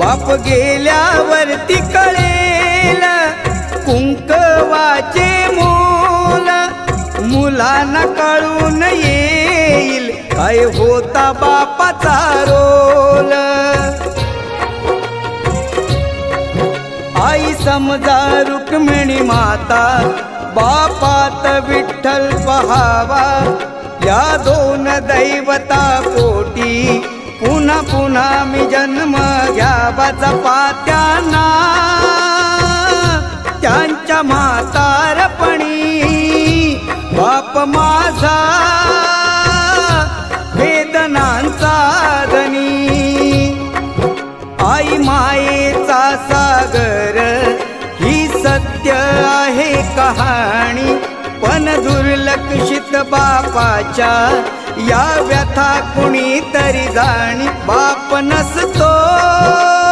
बाप गेल्यावरती कळेल कुंकवाचे मोल, मुलांना कळून येईल काय होता बापाचा रोल। आई समजा रुक्मिणी माता, बापात विठ्ठल पहावा, या दोन दैवता पोटी पुन्हा पुन्हा मी जन्म घ्यावा। जपात्यांना त्यांच्या म्हातारपणी बाप माझा वेदनांचा धनी। आई मायेचा सागर ही सत्य आहे कहाणी, पण दुर्लक्षित बापाच्या या व्यथा कुणी तरी जाणी। बाप नसतो